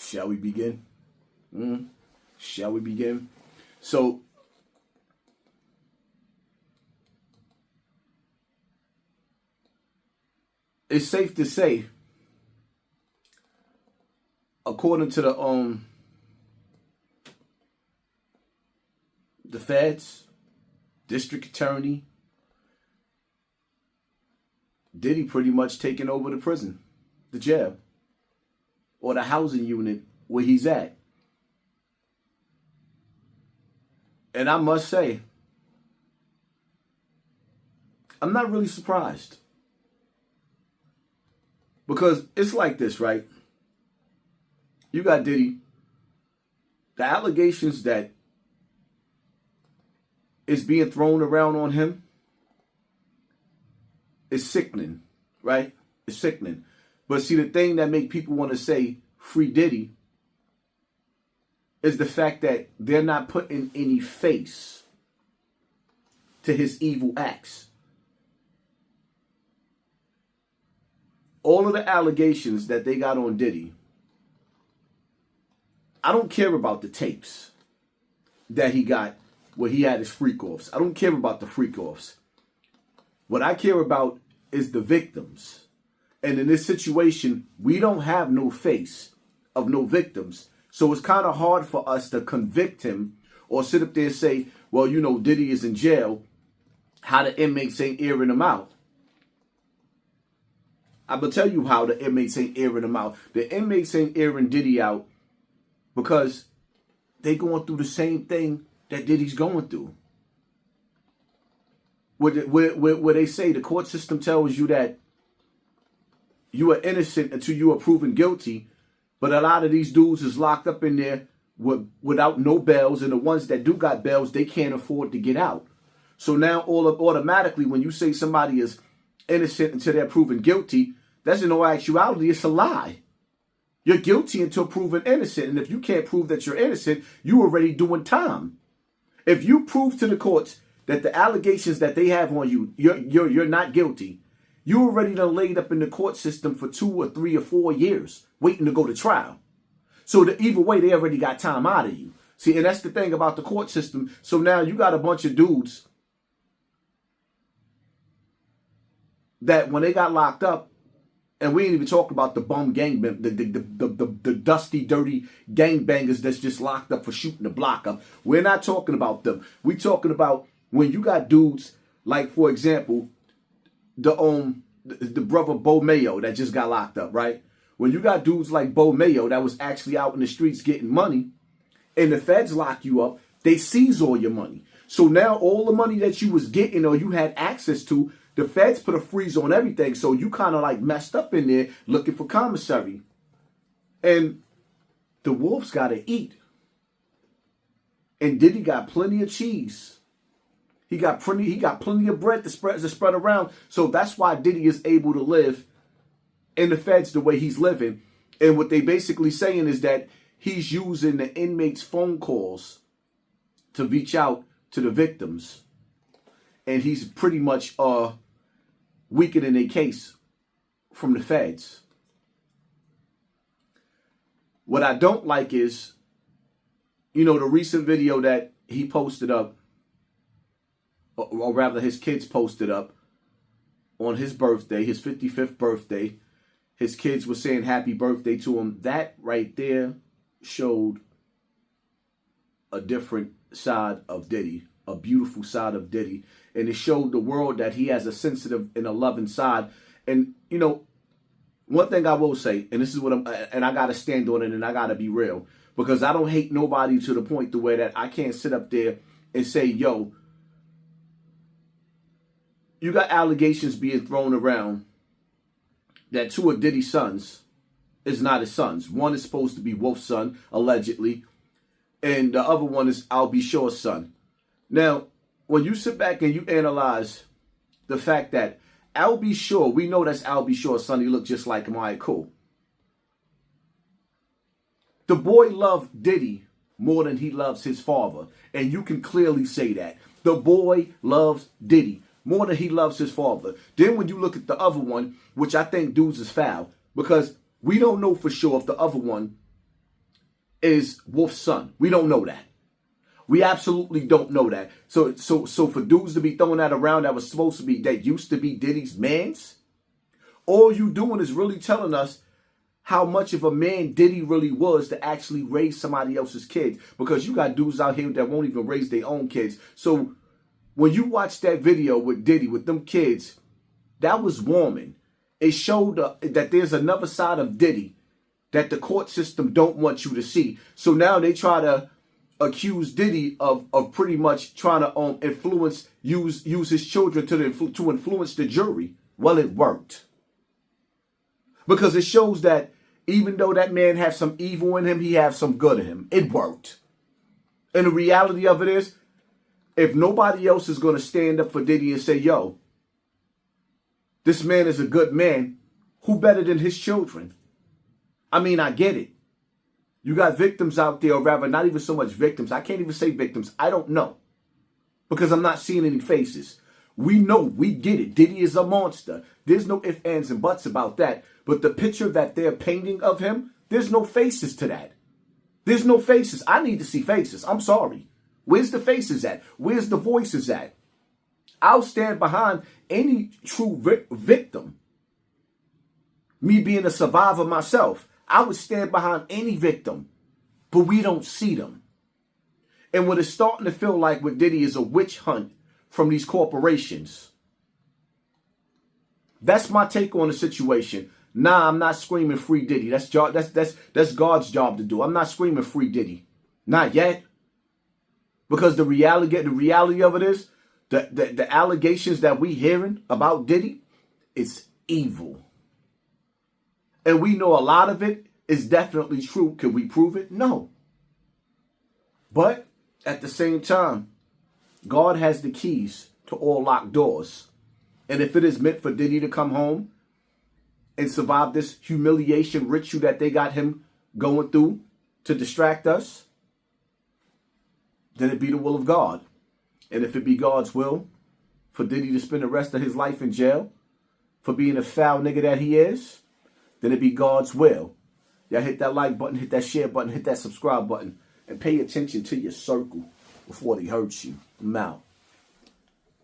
Shall we begin? Shall we begin? So, it's safe to say, according to the feds, district attorney, Diddy pretty much taking over the prison, the jail, or the housing unit where he's at. And I must say, I'm not really surprised. Because it's like this, right? You got Diddy. The allegations that is being thrown around on him is sickening, right? It's sickening. But see, the thing that make people want to say free Diddy is the fact that they're not putting any face to his evil acts. All of the allegations that they got on Diddy, I don't care about the tapes that he got where he had his freak-offs. I don't care about the freak-offs. What I care about is the victims. And in this situation, we don't have no face of no victims. So it's kind of hard for us to convict him or sit up there and say, well, you know, Diddy is in jail. How the inmates ain't airing him out. I'm going to tell you how the inmates ain't airing him out. The inmates ain't airing Diddy out because they going through the same thing that Diddy's going through. Where they say the court system tells you that you are innocent until you are proven guilty. But a lot of these dudes is locked up in there without no bails. And the ones that do got bails, they can't afford to get out. So now automatically when you say somebody is innocent until they're proven guilty, that's in all actuality, it's a lie. You're guilty until proven innocent. And if you can't prove that you're innocent, you already doing time. If you prove to the courts that the allegations that they have on you, you're not guilty, you already done laid up in the court system for 2 or 3 or 4 years waiting to go to trial. So either way, they already got time out of you. See, and that's the thing about the court system. So now you got a bunch of dudes that when they got locked up, and we ain't even talking about the bum gang, the dusty, dirty gangbangers that's just locked up for shooting the block up. We're not talking about them. We're talking about when you got dudes like, for example, the brother Bo Mayo that just got locked up, right? When you got dudes like Bo Mayo that was actually out in the streets getting money, and the feds lock you up, they seize all your money. So now all the money that you was getting or you had access to, the feds put a freeze on everything. So you kind of like messed up in there looking for commissary. And the wolves got to eat. And Diddy got plenty of cheese. He got plenty of bread to spread around. So that's why Diddy is able to live in the feds the way he's living. And what they basically saying is that he's using the inmates' phone calls to reach out to the victims. And he's pretty much weakening their case from the feds. What I don't like is, you know, the recent video that he posted up, or rather his kids posted up on his birthday, his 55th birthday. His kids were saying happy birthday to him. That right there showed a different side of Diddy, a beautiful side of Diddy. And it showed the world that he has a sensitive and a loving side. And, you know, one thing I will say, and this is what I got to stand on it and I got to be real, because I don't hate nobody to the point to where that I can't sit up there and say, yo, you got allegations being thrown around that 2 of Diddy's sons is not his sons. One is supposed to be Wolf's son, allegedly, and the other one is I'll Be Sure's son. Now, when you sit back and you analyze the fact that I'll Be Sure, we know that's I'll Be Sure's son, he looked just like him, all right, cool. The boy loved Diddy more than he loves his father, and you can clearly say that. The boy loves Diddy more than he loves his father. Then when you look at the other one, which I think dudes is foul, because we don't know for sure if the other one is Wolf's son. We don't know that. We absolutely don't know that. So for dudes to be throwing that around that was supposed to be, that used to be Diddy's mans, all you doing is really telling us how much of a man Diddy really was to actually raise somebody else's kids. Because you got dudes out here that won't even raise their own kids. So when you watch that video with Diddy, with them kids, that was warming. It showed that there's another side of Diddy that the court system don't want you to see. So now they try to accuse Diddy of pretty much trying to use his children to influence the jury. Well, it worked. Because it shows that even though that man has some evil in him, he has some good in him. It worked. And the reality of it is, if nobody else is going to stand up for Diddy and say, yo, this man is a good man, who better than his children? I mean, I get it. You got victims out there, or rather, not even so much victims. I can't even say victims. I don't know. Because I'm not seeing any faces. We know, we get it. Diddy is a monster. There's no ifs, ands, and buts about that. But the picture that they're painting of him, there's no faces to that. There's no faces. I need to see faces. I'm sorry. Where's the faces at? Where's the voices at? I'll stand behind any true victim. Me being a survivor myself, I would stand behind any victim. But we don't see them. And what it's starting to feel like with Diddy is a witch hunt from these corporations. That's my take on the situation. Nah, I'm not screaming free Diddy. That's God's job to do. I'm not screaming free Diddy. Not yet. Because the reality of it is, the allegations that we hearing about Diddy, it's evil. And we know a lot of it is definitely true. Can we prove it? No. But at the same time, God has the keys to all locked doors. And if it is meant for Diddy to come home and survive this humiliation ritual that they got him going through to distract us, then it be the will of God. And if it be God's will for Diddy to spend the rest of his life in jail for being a foul nigga that he is, then it be God's will. Y'all hit that like button, hit that share button, hit that subscribe button, and pay attention to your circle before they hurt you. I'm out.